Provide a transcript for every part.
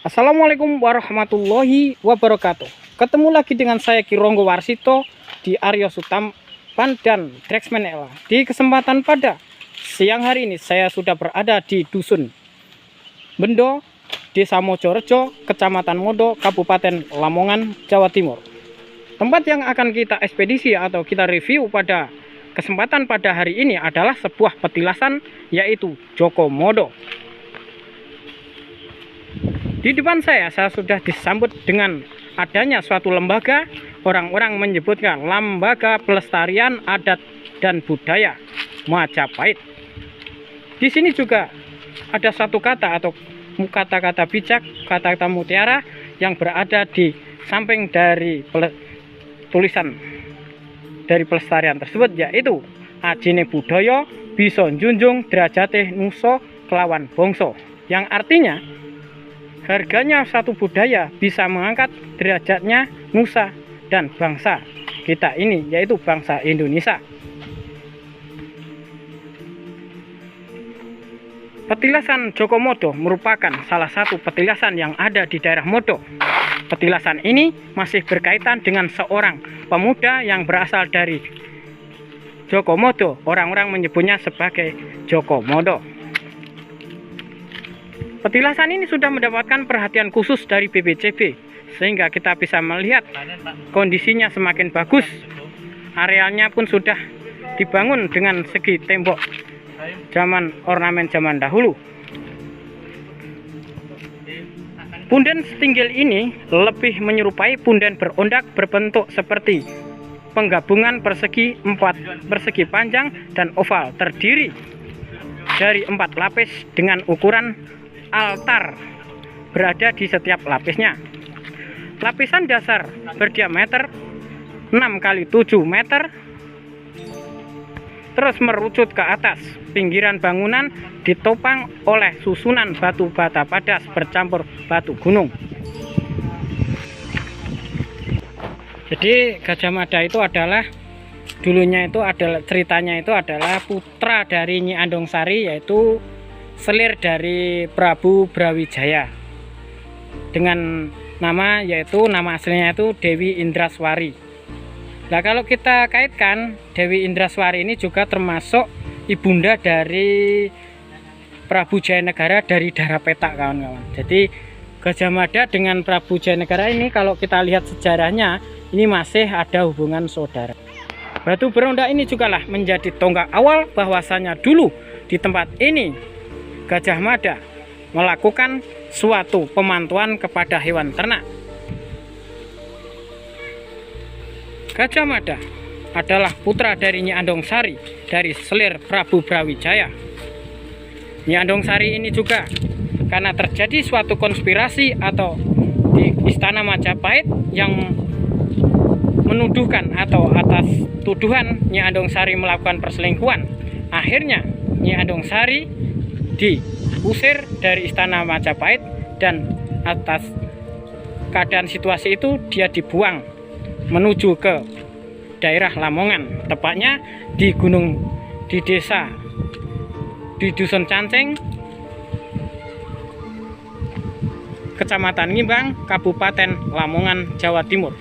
Assalamualaikum warahmatullahi wabarakatuh. Ketemu lagi dengan saya Ki Ronggo Warsito di Aryo Sutampan dan Drexman Ella. Di kesempatan pada siang hari ini saya sudah berada di Dusun Bendo, Desa Mojorejo, Kecamatan Modo, Kabupaten Lamongan, Jawa Timur. Tempat yang akan kita ekspedisi atau kita review pada kesempatan pada hari ini adalah sebuah petilasan, yaitu Joko Modo. Di depan saya sudah disambut dengan adanya suatu lembaga, orang-orang menyebutnya Lembaga Pelestarian Adat dan Budaya Majapahit. Di sini juga ada satu kata atau kata-kata bijak, kata-kata mutiara yang berada di samping dari tulisan dari pelestarian tersebut, yaitu ajine budaya bisa njunjung derajate nusa kelawan bangsa, yang artinya harganya satu budaya bisa mengangkat derajatnya nusa dan bangsa kita ini, yaitu bangsa Indonesia. Petilasan Joko Modo merupakan salah satu petilasan yang ada di daerah Modo. Petilasan ini masih berkaitan dengan seorang pemuda yang berasal dari Joko Modo. Orang-orang menyebutnya sebagai Joko Modo. Petilasan ini sudah mendapatkan perhatian khusus dari BPJB, sehingga kita bisa melihat kondisinya semakin bagus. Arealnya pun sudah dibangun dengan segi tembok zaman ornamen zaman dahulu. Punden setinggil ini lebih menyerupai punden berondak berbentuk seperti penggabungan persegi panjang dan oval, terdiri dari 4 lapis dengan ukuran altar berada di setiap lapisnya. Lapisan dasar berdiameter 6 x 7 meter, terus merucut ke atas. Pinggiran bangunan ditopang oleh susunan batu bata padas bercampur batu gunung. Jadi Gajah Mada itu adalah ceritanya itu adalah putra dari Nyi Andongsari, yaitu selir dari Prabu Brawijaya, dengan nama aslinya itu Dewi Indraswari. Nah, kalau kita kaitkan, Dewi Indraswari ini juga termasuk ibunda dari Prabu Jayanegara dari Darapetak, kawan-kawan. Jadi Gajah Mada dengan Prabu Jayanegara ini, kalau kita lihat sejarahnya, ini masih ada hubungan saudara. Batu berondak ini juga lah menjadi tonggak awal bahwasanya dulu di tempat ini Gajah Mada melakukan suatu pemantauan kepada hewan ternak. Gajah Mada adalah putra dari Nyi Andongsari dari selir Prabu Brawijaya. Nyi Andongsari ini juga karena terjadi suatu konspirasi atau di Istana Majapahit yang menuduhkan atau atas tuduhan Nyi Andongsari melakukan perselingkuhan, akhirnya Nyi Andongsari diusir dari Istana Majapahit, dan atas keadaan situasi itu dia dibuang menuju ke daerah Lamongan, tepatnya di desa di Dusun Cancing, Kecamatan Ngimbang, Kabupaten Lamongan, Jawa Timur.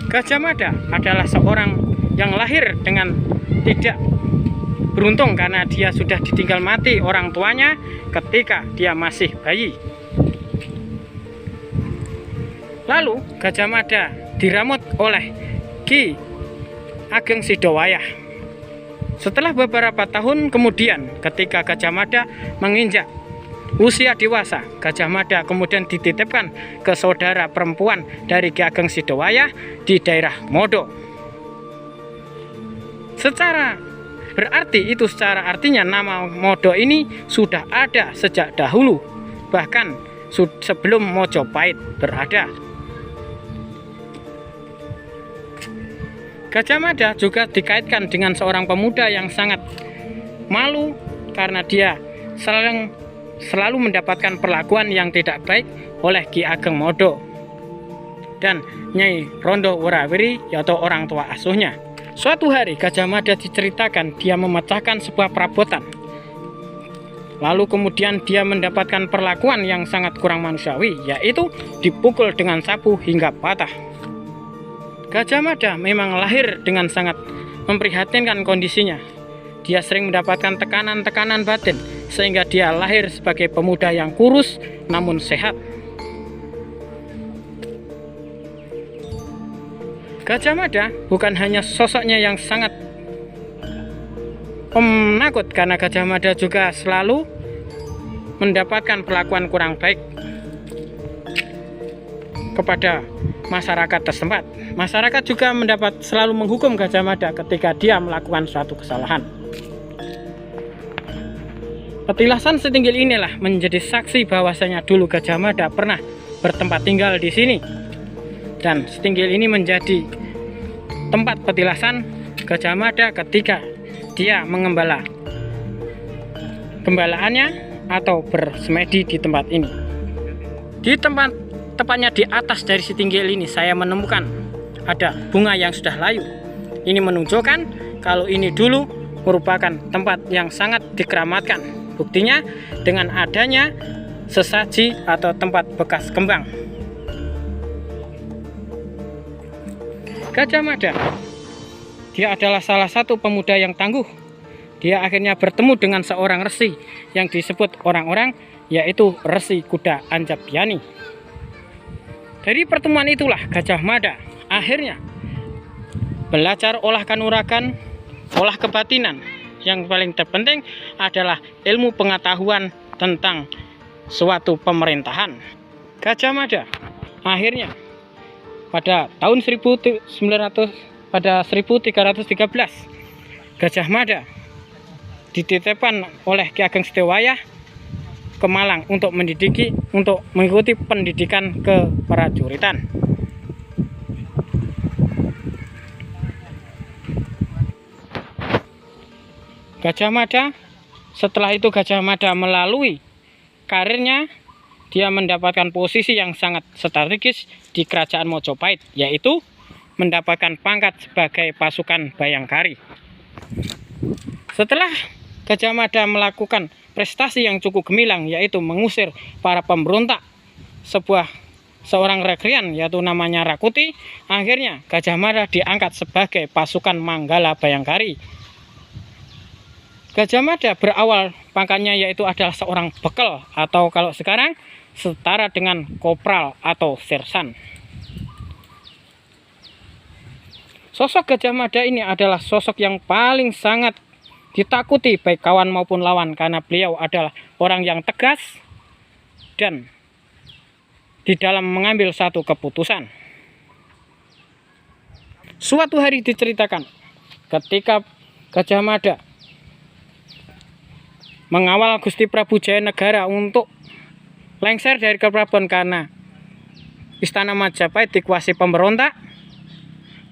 Gajah Mada adalah seorang yang lahir dengan tidak beruntung karena dia sudah ditinggal mati orang tuanya ketika dia masih bayi. Lalu Gajah Mada diramut oleh Ki Ageng Sidowayah. Setelah beberapa tahun kemudian, ketika Gajah Mada menginjak usia dewasa, Gajah Mada kemudian dititipkan ke saudara perempuan dari Ki Ageng Sidowayah di daerah Modo. Secara artinya nama Modo ini sudah ada sejak dahulu, bahkan sebelum Mojopahit berada. Gajah Mada juga dikaitkan dengan seorang pemuda yang sangat malu karena dia selalu mendapatkan perlakuan yang tidak baik oleh Ki Ageng Modo dan Nyai Rondo Wurawiri, yaitu orang tua asuhnya. Suatu hari Gajah Mada diceritakan dia memecahkan sebuah perabotan Lalu kemudian dia mendapatkan perlakuan yang sangat kurang manusiawi, yaitu dipukul dengan sapu hingga patah. Gajah Mada memang lahir dengan sangat memprihatinkan kondisinya. Dia sering mendapatkan tekanan-tekanan batin, sehingga dia lahir sebagai pemuda yang kurus namun sehat. Gajah Mada bukan hanya sosoknya yang sangat penakut, karena Gajah Mada juga selalu mendapatkan perlakuan kurang baik kepada masyarakat setempat. Masyarakat juga selalu menghukum Gajah Mada ketika dia melakukan suatu kesalahan. Petilasan Setinggil inilah menjadi saksi bahwasanya dulu Gajah Mada pernah bertempat tinggal di sini, dan Setinggil ini menjadi tempat petilasan Gajah Mada ketika dia mengembala gembalaannya atau bersemedi di tempat ini. Tepatnya di atas dari Setinggil ini saya menemukan ada bunga yang sudah layu. Ini menunjukkan kalau ini dulu merupakan tempat yang sangat dikeramatkan. Buktinya dengan adanya sesaji atau tempat bekas kembang. Gajah Mada, dia adalah salah satu pemuda yang tangguh. Dia akhirnya bertemu dengan seorang resi yang disebut orang-orang yaitu Resi Kuda Anjabyani. Dari pertemuan itulah Gajah Mada akhirnya belajar olah kanuragan, olah kebatinan. Yang paling terpenting adalah ilmu pengetahuan tentang suatu pemerintahan. Gajah Mada akhirnya pada tahun 1313 Gajah Mada dititipkan oleh Ki Ageng Sidowayah ke Malang untuk mengikuti pendidikan keprajuritan. Gajah Mada, setelah itu Gajah Mada melalui karirnya, dia mendapatkan posisi yang sangat strategis di Kerajaan Mojopahit, yaitu mendapatkan pangkat sebagai pasukan Bayangkari. Setelah Gajah Mada melakukan prestasi yang cukup gemilang, yaitu mengusir para pemberontak seorang rekrian yaitu namanya Rakuti, akhirnya Gajah Mada diangkat sebagai pasukan Manggala Bayangkari. Gajah Mada berawal pangkatnya yaitu adalah seorang bekel, atau kalau sekarang setara dengan kopral atau sersan. Sosok Gajah Mada ini adalah sosok yang paling sangat ditakuti baik kawan maupun lawan, karena beliau adalah orang yang tegas dan di dalam mengambil satu keputusan. Suatu hari diceritakan ketika Gajah Mada mengawal Gusti Prabu Jayanegara untuk lengser dari keprabon karena Istana Majapahit dikuasai pemberontak,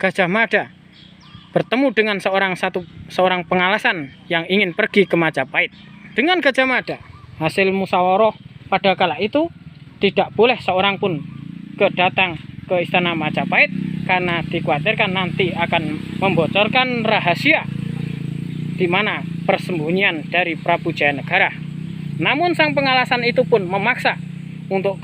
Gajah Mada bertemu dengan seorang pengalasan yang ingin pergi ke Majapahit. Dengan Gajah Mada, hasil musyawarah pada kala itu tidak boleh seorang pun datang ke Istana Majapahit karena dikhawatirkan nanti akan membocorkan rahasia di mana persembunyian dari Prabu Jayanegara. Namun sang pengalasan itu pun memaksa untuk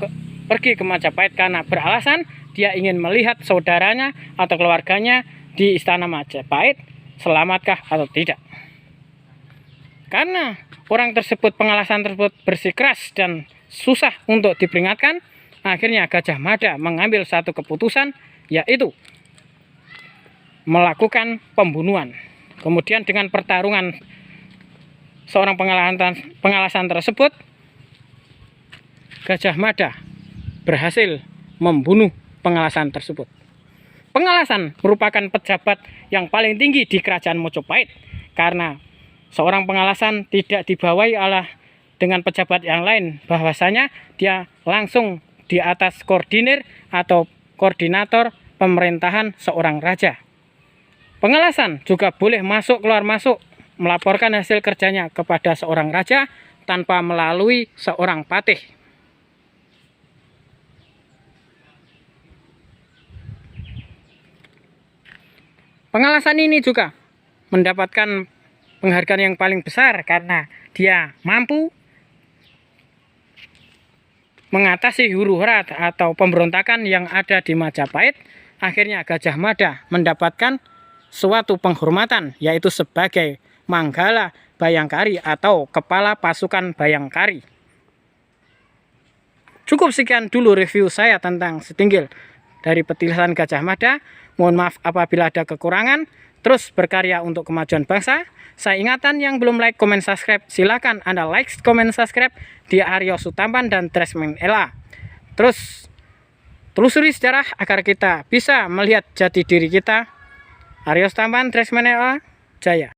pergi ke Majapahit karena beralasan dia ingin melihat saudaranya atau keluarganya di Istana Majapahit selamatkah atau tidak. Karena orang tersebut, pengalasan tersebut bersikeras dan susah untuk diperingatkan, akhirnya Gajah Mada mengambil satu keputusan, yaitu melakukan pembunuhan. Kemudian dengan pertarungan seorang pengalasan tersebut, Gajah Mada berhasil membunuh pengalasan tersebut. Pengalasan merupakan pejabat yang paling tinggi di Kerajaan Mojopahit, karena seorang pengalasan tidak dibawahi oleh dengan pejabat yang lain, bahwasanya dia langsung di atas koordinir atau koordinator pemerintahan seorang raja. Pengalasan juga boleh masuk keluar masuk melaporkan hasil kerjanya kepada seorang raja tanpa melalui seorang patih. Pengalasan ini juga mendapatkan penghargaan yang paling besar karena dia mampu mengatasi huru-hara atau pemberontakan yang ada di Majapahit, akhirnya Gajah Mada mendapatkan suatu penghormatan, yaitu sebagai Manggala Bayangkari atau Kepala Pasukan Bayangkari. Cukup sekian dulu review saya tentang Setinggil dari petilasan Gajah Mada. Mohon maaf apabila ada kekurangan. Terus berkarya untuk kemajuan bangsa. Saya ingatkan yang belum like, komen, subscribe, silakan Anda like, komen, subscribe di Aryo Sutampan dan Tresmen Ella. Terus telusuri sejarah agar kita bisa melihat jati diri kita. Aryo Sutampan, Tresmen Ella, Jaya.